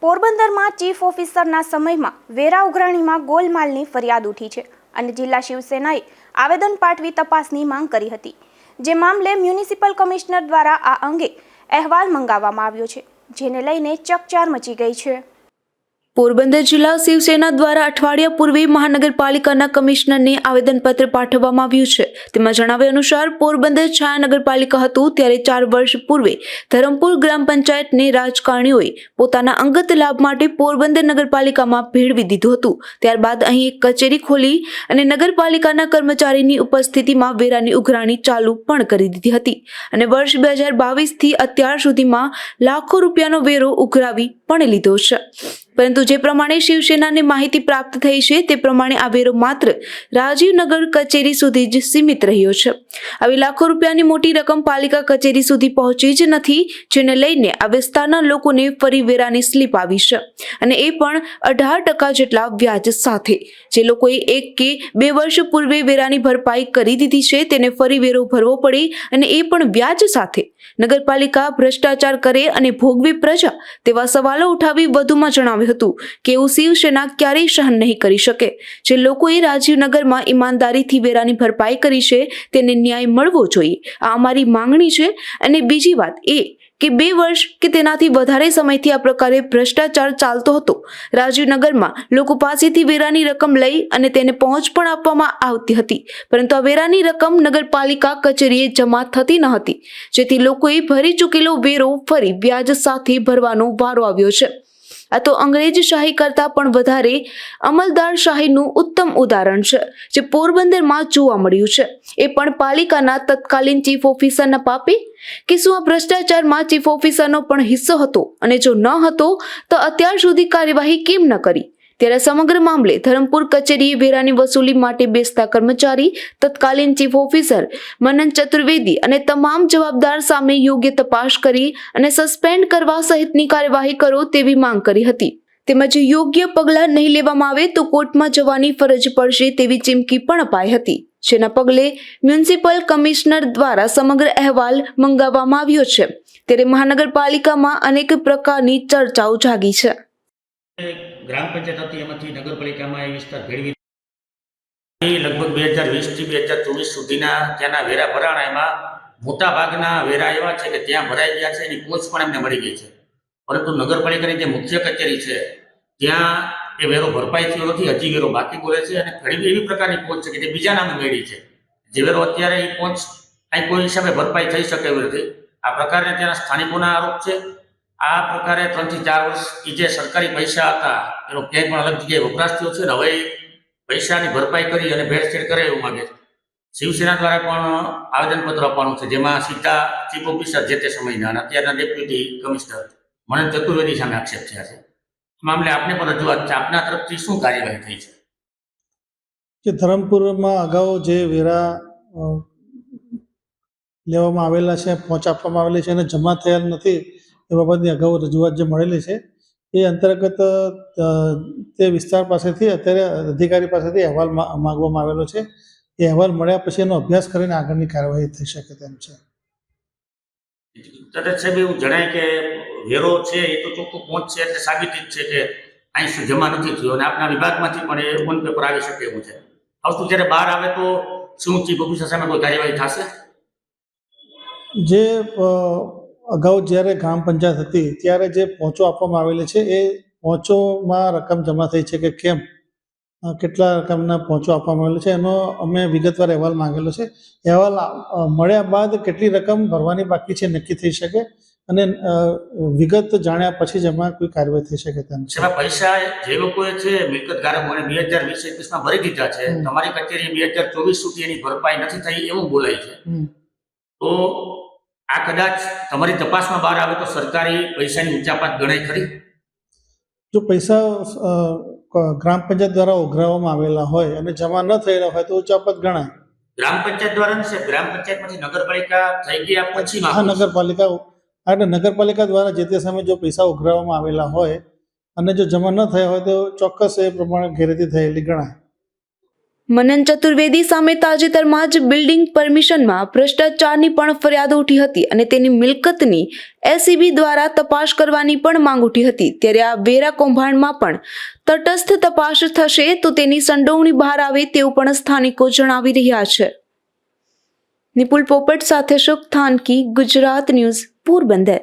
પોરબંદરમાં ચીફ ઓફિસરના સમયમાં વેરા ઉઘરાણીમાં ગોલમાલની ફરિયાદ ઉઠી છે અને જિલ્લા શિવસેનાએ આવેદન પાઠવી તપાસની માંગ કરી હતી, જે મામલે મ્યુનિસિપલ કમિશનર દ્વારા આ અંગે અહેવાલ મંગાવવામાં આવ્યો છે, જેને લઈને ચકચાર મચી ગઈ છે। પોરબંદર જિલ્લા શિવસેના દ્વારા અઠવાડિયા પૂર્વે મહાનગરપાલિકાના કમિશનરને આવેદનપત્ર પાઠવવામાં આવ્યું છે। તેમાં જણાવ્યા અનુસાર પોરબંદર છાયા નગરપાલિકા હતું ત્યારે 4 વર્ષ પૂર્વે ધરમપુર ગ્રામ પંચાયતને રાજકારણીઓએ પોતાના અંગત લાભ માટે પોરબંદર નગરપાલિકામાં ભેળવી દીધું હતું। ત્યારબાદ અહીં એક કચેરી ખોલી અને નગરપાલિકાના કર્મચારીની ઉપસ્થિતિમાં વેરાની ઉઘરાણી ચાલુ પણ કરી દીધી હતી અને વર્ષ 2022થી અત્યાર સુધીમાં લાખો રૂપિયાનો વેરો ઉઘરાવી પણ લીધો છે, પરંતુ જે પ્રમાણે શિવસેનાને માહિતી પ્રાપ્ત થઈ છે તે પ્રમાણે આ વેરો માત્ર રાજીવનગર કચેરી સુધી જ સીમિત રહ્યો છે। આવી લાખો રૂપિયાની મોટી રકમ પાલિકા કચેરી સુધી પહોંચી જ નથી, જેને લઈને આ વિસ્તારના લોકોને ફરી વેરાની સ્લીપ આવી છે અને એ પણ 18% જેટલા વ્યાજ સાથે। જે લોકોએ 1 કે 2 વર્ષ પૂર્વે વેરાની ભરપાઈ કરી દીધી છે તેને ફરી વેરો ભરવો પડે અને એ પણ વ્યાજ સાથે। નગરપાલિકા ભ્રષ્ટાચાર કરે અને ભોગવી પ્રજા તેવા સવાલો ઉઠાવી વધુમાં જણાવ્યું હતું કે એવું શિવસેના ક્યારેય સહન નહીં કરી શકે। જે લોકોએ રાજીવનગરમાં ઈમાનદારીથી વેરાની ભરપાઈ કરી છે તેને ન્યાય મળવો જોઈએ, આ અમારી માંગણી છે। અને બીજી વાત એ કે 2 વર્ષ કે તેનાથી વધારે સમયથી આ પ્રકારે ભ્રષ્ટાચાર ચાલતો હતો। રાજીવનગરમાં લોકો પાસેથી વેરાની રકમ લઈ અને તેને પહોંચ પણ આપવામાં આવતી હતી, પરંતુ આ વેરાની રકમ નગરપાલિકા કચેરીએ જમા થતી ન હતી, જેથી લોકોએ ભરી ચૂકેલો વેરો ફરી વ્યાજ સાથે ભરવાનો વારો આવ્યો છે। આ તો અંગ્રેજશાહી કરતા પણ વધારે અમલદારશાહીનું ઉત્તમ ઉદાહરણ છે, જે પોરબંદરમાં જોવા મળ્યું છે, એ પણ પાલિકાના તત્કાલીન ચીફ ઓફિસરના પાપે। કે શું આ ભ્રષ્ટાચારમાં ચીફ ઓફિસરનો પણ હિસ્સો હતો, અને જો ન હતો તો અત્યાર સુધી કાર્યવાહી કેમ ન કરી? ત્યારે સમગ્ર મામલે ધરમપુર કચેરીએ વેરાની વસૂલી માટે બેસતા કર્મચારી, તત્કાલીન ચીફ ઓફિસર મનન ચતુર્વેદી અને તમામ જવાબદાર સામે યોગ્ય તપાસ કરી અને સસ્પેન્ડ કરવા સહિતની કાર્યવાહી કરો તેવી માંગ કરી હતી। તેમજ યોગ્ય પગલાં નહીં લેવામાં આવે તો કોર્ટમાં જવાની ફરજ પડશે તેવી ચીમકી પણ અપાઈ હતી, જેના પગલે મ્યુનિસિપલ કમિશનર દ્વારા સમગ્ર અહેવાલ મંગાવવામાં આવ્યો છે। ત્યારે મહાનગરપાલિકામાં અનેક પ્રકારની ચર્ચાઓ જાગી છે। ગ્રામ પંચાયત હતી, એમાંથી નગરપાલિકામાં એ વિસ્તાર ભેળવી લગભગ 2020 થી 2024 સુધીના ત્યાંના વેરા ભરાણા, એમાં મોટા ભાગના વેરા એવા છે કે ત્યાં ભરાઈ ગયા છે, એની પહોંચ પણ એમને મળી ગઈ છે, પરંતુ નગરપાલિકાની જે મુખ્ય કચેરી છે ત્યાં એ વેરો ભરપાઈ થયો નથી, હજી વેરો બાકી બોલે છે અને ઘણી એવી પ્રકારની પહોંચ છે કે જે બીજા નામે મળી છે, જે વેરો અત્યારે એ પહોંચ અહીં કોઈ હિસાબે ભરપાઈ થઈ શકે એવી નથી। આ પ્રકારે ત્યાંના સ્થાનિકોના આરોપ છે। આ પ્રકારે 3 થી 4 વર્ષ જે સરકારી પૈસા હતા એનો ક્યાંય પણ અલગ જગ્યાએ વપરાશ થયો છે, હવે પૈસાની ભરપાઈ કરી અને ભેળસેળ કરે એવું માગે છે। શિવસેના દ્વારા પણ આવેદનપત્ર આપવાનું છે, જેમાં સીધા ચીફ ઓફિસર જે તે સમયના અને અત્યારના ડેપ્યુટી કમિશનર મનન ચતુર્વેદી સામે આક્ષેપ થયા છે। મામલે આપને પણ રજૂઆત છે, આપના તરફથી શું કાર્યવાહી થઈ છે? કે ધરમપુરમાં અગાઉ જે વેરા લેવામાં આવેલા છે, પહોંચ આપવામાં આવેલી છે અને જમા થયેલ નથી એ બાબતની અગાઉ રજૂઆત જે મળેલી છે એ અંતર્ગત તે વિસ્તાર પાસેથી અત્યારે અધિકારી પાસેથી અહેવાલ માગવામાં આવેલો છે। એ અહેવાલ મળ્યા પછી એનો અભ્યાસ કરીને આગળની કાર્યવાહી થઈ શકે તેમ છે। તરત સાહેબ એવું જણાય કે વેરો છે એ તો ચોખ્ખું પહોંચ છે એટલે સાબિતી જ છે કે અહીં જમા નથી થયો, અને આપના વિભાગમાંથી પણ એ ઓન પેપર આવી શકે એવું છે। આ વસ્તુ જ્યારે બહાર આવે તો શું ચીફ ઓફિસર સામે કોઈ કાર્યવાહી થશે? જે અગાઉ જ્યારે ગ્રામ પંચાયત હતી ત્યારે જે પહોંચો આપવામાં આવેલી છે એ પહોંચોમાં રકમ જમા થઈ છે કે કેમ, કેટલા રકમના પહોંચો આપવામાં આવેલો છે એનો અમે વિગતવાર અહેવાલ માંગેલો છે। અહેવાલ મળ્યા બાદ કેટલી રકમ ભરવાની બાકી છે નક્કી થઈ શકે અને વિગત જાણ્યા પછી જ એમાં કોઈ કાર્યવાહી થઈ શકે તેમ છે। પૈસા જે લોકોએ છે મિલકત ધારકોને 2020-21માં ભરી દીધા છે, તમારી કચેરી 2024 સુધી એની ભરપાઈ નથી થઈ એવું બોલાય છે, તો આ કદાચ તમારી તપાસમાં બહાર આવે તો સરકારી પૈસાની ઉચાપત ગણાય ખરી? જો પૈસા ગ્રામ પંચાયત દ્વારા ઉઘરાવવામાં આવેલા હોય અને જમા ન થયેલા હોય તો ઉચાપત ગણાય। ગ્રામ પંચાયત દ્વારા નથી, ગ્રામ પંચાયતમાંથી નગરપાલિકા થઈ ગયા પછી નગરપાલિકા દ્વારા જે તે સમયે જો પૈસા ઉઘરાવવામાં આવેલા હોય અને જો જમા ન થયા હોય તો ચોક્કસ એ પ્રમાણે ગેરરીતિ થયેલી ગણાય। મનન ચતુર્વેદી સામે તાજેતરમાં જ બિલ્ડિંગ પરમિશનમાં ભ્રષ્ટાચારની પણ ફરિયાદ ઉઠી હતી અને તેની મિલકતની એસીબી દ્વારા તપાસ કરવાની પણ માંગ ઉઠી હતી. ત્યારે આ વેરા કૌભાંડમાં પણ તટસ્થ તપાસ થશે તો તેની સંડોવણી બહાર આવે તેવું પણ સ્થાનિકો જણાવી રહ્યા છે. નિપુલ પોપટ સાથે અશોક થાનકી, ગુજરાત ન્યૂઝ, પોરબંદર.